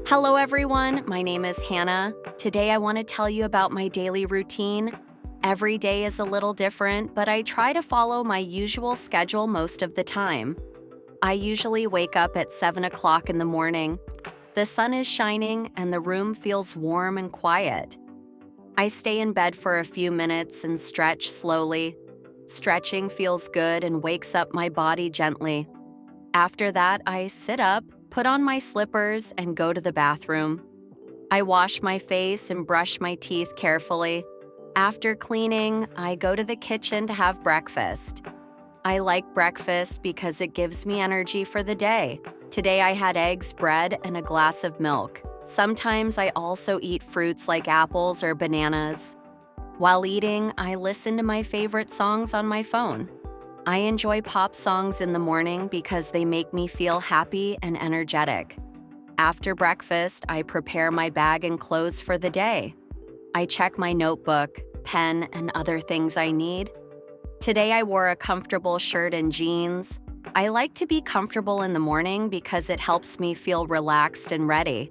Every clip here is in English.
Hello, everyone. My name is Hannah. Today, I want to tell you about my daily routine. Every day is a little different, but I try to follow my usual schedule most of the time. I usually wake up at 7 o'clock in the morning. The sun is shining and the room feels warm and quiet. I stay in bed for a few minutes and stretch slowly. Stretching feels good and wakes up my body gently. After that, I sit up, put on my slippers, and go to the bathroom. I wash my face and brush my teeth carefully. After cleaning, I go to the kitchen to have breakfast. I like breakfast because it gives me energy for the day. Today I had eggs, bread, and a glass of milk. Sometimes I also eat fruits like apples or bananas. While eating, I listen to my favorite songs on my phone. I enjoy pop songs in the morning because they make me feel happy and energetic. After breakfast, I prepare my bag and clothes for the day. I check my notebook, pen, and other things I need. Today I wore a comfortable shirt and jeans. I like to be comfortable in the morning because it helps me feel relaxed and ready.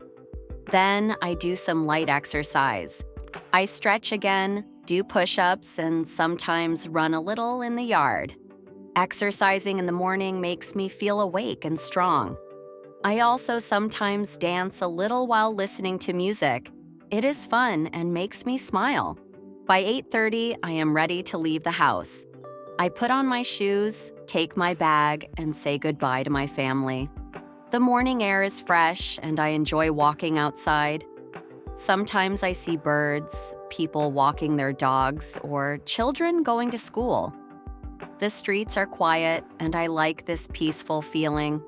Then I do some light exercise. I stretch again, do push-ups, and sometimes run a little in the yard. Exercising in the morning makes me feel awake and strong. I also sometimes dance a little while listening to music. It is fun and makes me smile. By 8:30, I am ready to leave the house. I put on my shoes, take my bag, and say goodbye to my family. The morning air is fresh and I enjoy walking outside. Sometimes I see birds, people walking their dogs, or children going to school. The streets are quiet, and I like this peaceful feeling.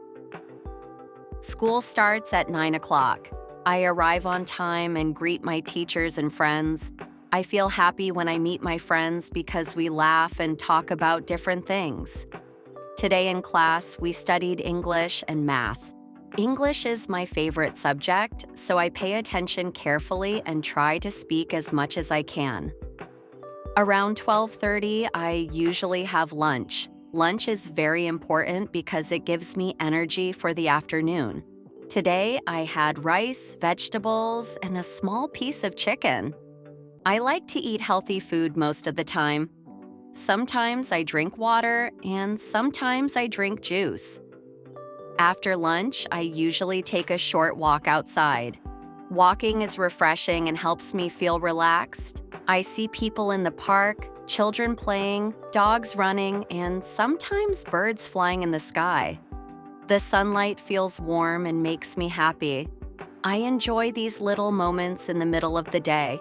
School starts at 9 o'clock. I arrive on time and greet my teachers and friends. I feel happy when I meet my friends because we laugh and talk about different things. Today in class, we studied English and math. English is my favorite subject, so I pay attention carefully and try to speak as much as I can. Around 12:30, I usually have lunch. Lunch is very important because it gives me energy for the afternoon. Today, I had rice, vegetables, and a small piece of chicken. I like to eat healthy food most of the time. Sometimes I drink water, and sometimes I drink juice. After lunch, I usually take a short walk outside. Walking is refreshing and helps me feel relaxed. I see people in the park, children playing, dogs running, and sometimes birds flying in the sky. The sunlight feels warm and makes me happy. I enjoy these little moments in the middle of the day.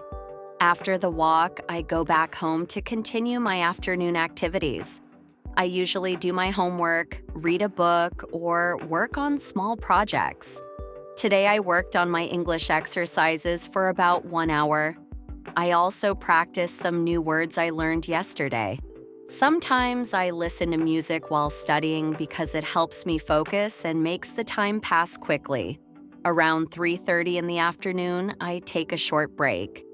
After the walk, I go back home to continue my afternoon activities. I usually do my homework, read a book, or work on small projects. Today I worked on my English exercises for about 1 hour. I also practice some new words I learned yesterday. Sometimes I listen to music while studying because it helps me focus and makes the time pass quickly. Around 3:30 in the afternoon, I take a short break.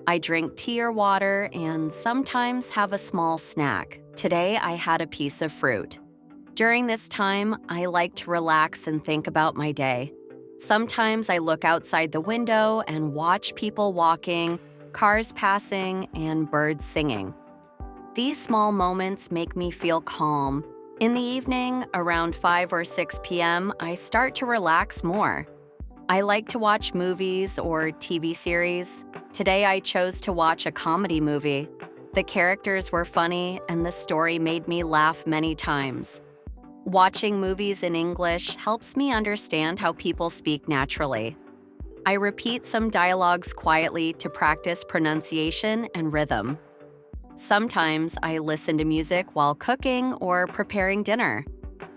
I drink tea or water and sometimes have a small snack. Today I had a piece of fruit. During this time, I like to relax and think about my day. Sometimes I look outside the window and watch people walking, cars passing, and birds singing. These small moments make me feel calm. In the evening, around 5 or 6 p.m., I start to relax more. I like to watch movies or TV series. Today I chose to watch a comedy movie. The characters were funny and the story made me laugh many times. Watching movies in English helps me understand how people speak naturally. I repeat some dialogues quietly to practice pronunciation and rhythm. Sometimes I listen to music while cooking or preparing dinner.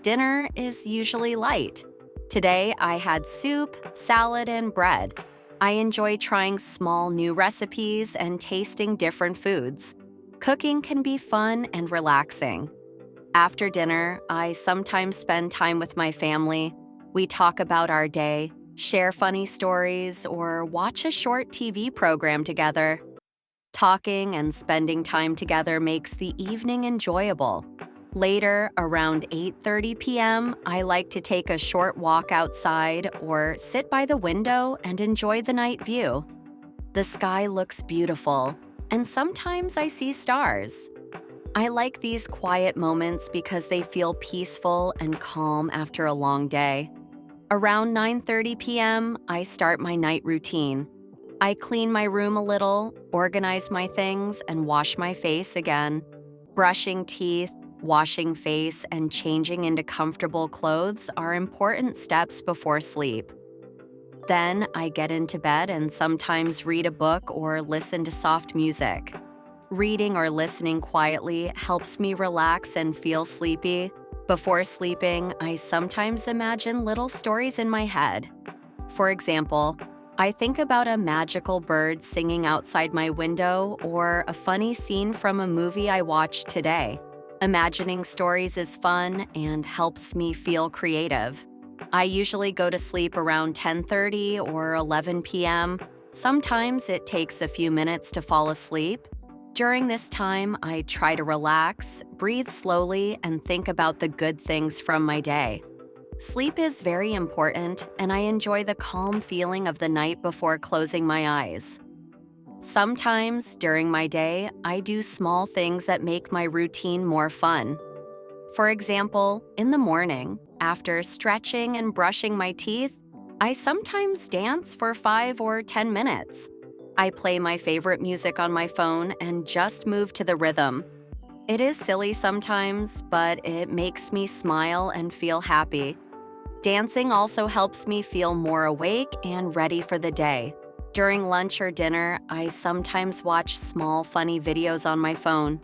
Dinner is usually light. Today I had soup, salad, and bread. I enjoy trying small new recipes and tasting different foods. Cooking can be fun and relaxing. After dinner, I sometimes spend time with my family. We talk about our day, share funny stories, or watch a short TV program together. Talking and spending time together makes the evening enjoyable. Later, around 8:30 p.m., I like to take a short walk outside or sit by the window and enjoy the night view. The sky looks beautiful, and sometimes I see stars. I like these quiet moments because they feel peaceful and calm after a long day. Around 9:30 p.m., I start my night routine. I clean my room a little, organize my things, and wash my face again. Brushing teeth, washing face, and changing into comfortable clothes are important steps before sleep. Then I get into bed and sometimes read a book or listen to soft music. Reading or listening quietly helps me relax and feel sleepy. Before sleeping, I sometimes imagine little stories in my head. For example, I think about a magical bird singing outside my window or a funny scene from a movie I watched today. Imagining stories is fun and helps me feel creative. I usually go to sleep around 10:30 or 11 p.m. Sometimes it takes a few minutes to fall asleep. During this time, I try to relax, breathe slowly, and think about the good things from my day. Sleep is very important, and I enjoy the calm feeling of the night before closing my eyes. Sometimes, during my day, I do small things that make my routine more fun. For example, in the morning, after stretching and brushing my teeth, I sometimes dance for 5 or 10 minutes. I play my favorite music on my phone and just move to the rhythm. It is silly sometimes, but it makes me smile and feel happy. Dancing also helps me feel more awake and ready for the day. During lunch or dinner, I sometimes watch small, funny videos on my phone.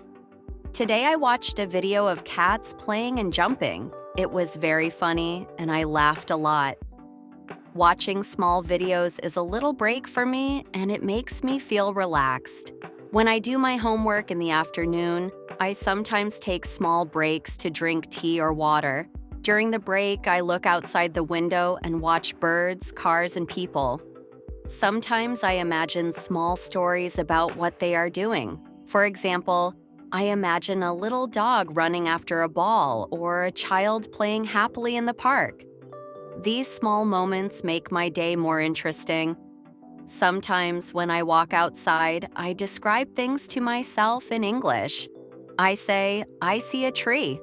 Today I watched a video of cats playing and jumping. It was very funny, and I laughed a lot. Watching small videos is a little break for me, and it makes me feel relaxed. When I do my homework in the afternoon, I sometimes take small breaks to drink tea or water. During the break, I look outside the window and watch birds, cars, and people. Sometimes I imagine small stories about what they are doing. For example, I imagine a little dog running after a ball or a child playing happily in the park. These small moments make my day more interesting. Sometimes when I walk outside, I describe things to myself in English. I say, I see a tree.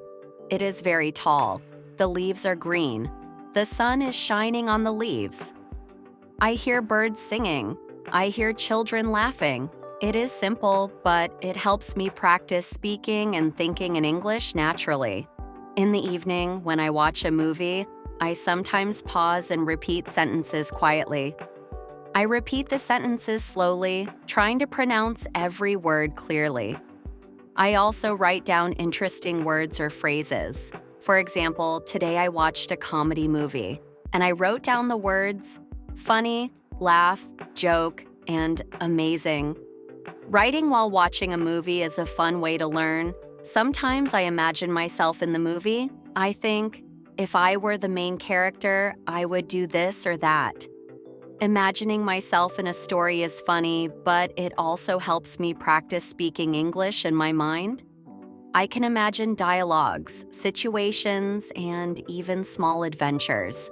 It is very tall. The leaves are green. The sun is shining on the leaves. I hear birds singing. I hear children laughing. It is simple, but it helps me practice speaking and thinking in English naturally. In the evening, when I watch a movie, I sometimes pause and repeat sentences quietly. I repeat the sentences slowly, trying to pronounce every word clearly. I also write down interesting words or phrases. For example, today I watched a comedy movie, and I wrote down the words funny, laugh, joke, and amazing. Writing while watching a movie is a fun way to learn. Sometimes I imagine myself in the movie. I think, if I were the main character, I would do this or that. Imagining myself in a story is funny, but it also helps me practice speaking English in my mind. I can imagine dialogues, situations, and even small adventures.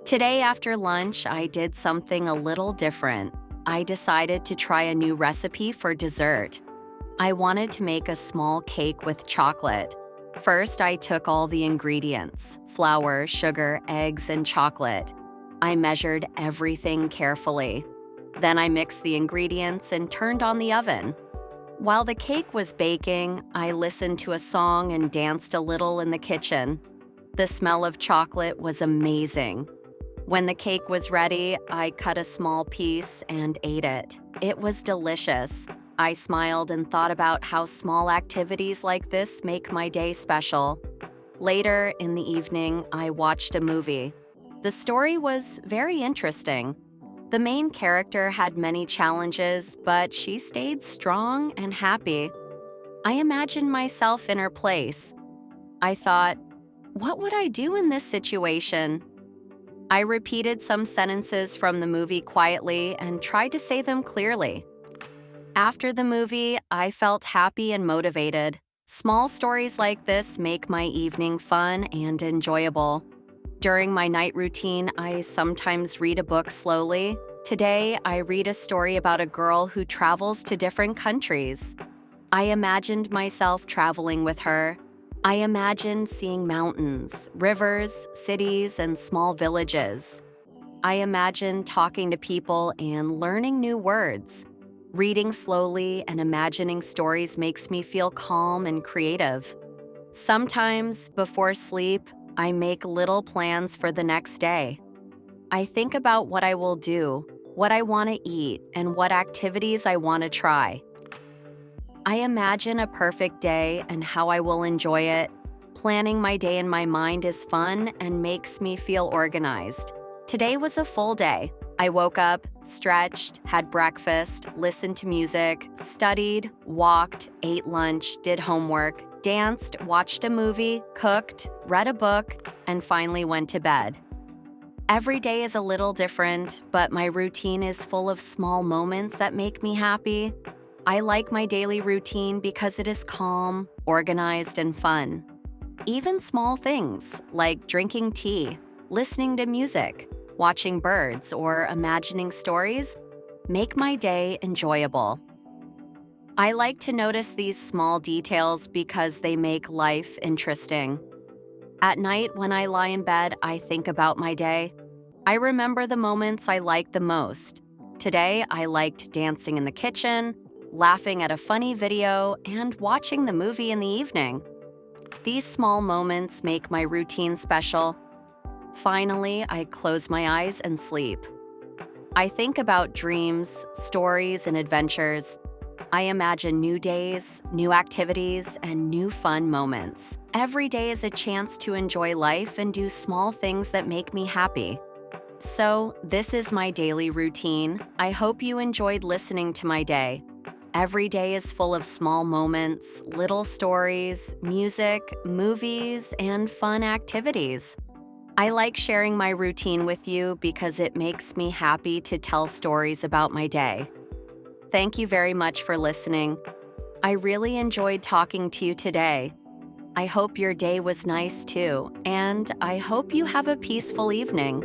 Today after lunch, I did something a little different. I decided to try a new recipe for dessert. I wanted to make a small cake with chocolate. First, I took all the ingredients: flour, sugar, eggs, and chocolate. I measured everything carefully. Then I mixed the ingredients and turned on the oven. While the cake was baking, I listened to a song and danced a little in the kitchen. The smell of chocolate was amazing. When the cake was ready, I cut a small piece and ate it. It was delicious. I smiled and thought about how small activities like this make my day special. Later in the evening, I watched a movie. The story was very interesting. The main character had many challenges, but she stayed strong and happy. I imagined myself in her place. I thought, what would I do in this situation? I repeated some sentences from the movie quietly and tried to say them clearly. After the movie, I felt happy and motivated. Small stories like this make my evening fun and enjoyable. During my night routine, I sometimes read a book slowly. Today, I read a story about a girl who travels to different countries. I imagined myself traveling with her. I imagined seeing mountains, rivers, cities, and small villages. I imagined talking to people and learning new words. Reading slowly and imagining stories makes me feel calm and creative. Sometimes, before sleep, I make little plans for the next day. I think about what I will do, what I want to eat, and what activities I want to try. I imagine a perfect day and how I will enjoy it. Planning my day in my mind is fun and makes me feel organized. Today was a full day. I woke up, stretched, had breakfast, listened to music, studied, walked, ate lunch, did homework, danced, watched a movie, cooked, read a book, and finally went to bed. Every day is a little different, but my routine is full of small moments that make me happy. I like my daily routine because it is calm, organized, and fun. Even small things like drinking tea, listening to music, watching birds, or imagining stories make my day enjoyable. I like to notice these small details because they make life interesting. At night, when I lie in bed, I think about my day. I remember the moments I liked the most. Today, I liked dancing in the kitchen, laughing at a funny video, and watching the movie in the evening. These small moments make my routine special. Finally, I close my eyes and sleep. I think about dreams, stories, and adventures. I imagine new days, new activities, and new fun moments. Every day is a chance to enjoy life and do small things that make me happy. So, this is my daily routine. I hope you enjoyed listening to my day. Every day is full of small moments, little stories, music, movies, and fun activities. I like sharing my routine with you because it makes me happy to tell stories about my day. Thank you very much for listening. I really enjoyed talking to you today. I hope your day was nice too, and I hope you have a peaceful evening.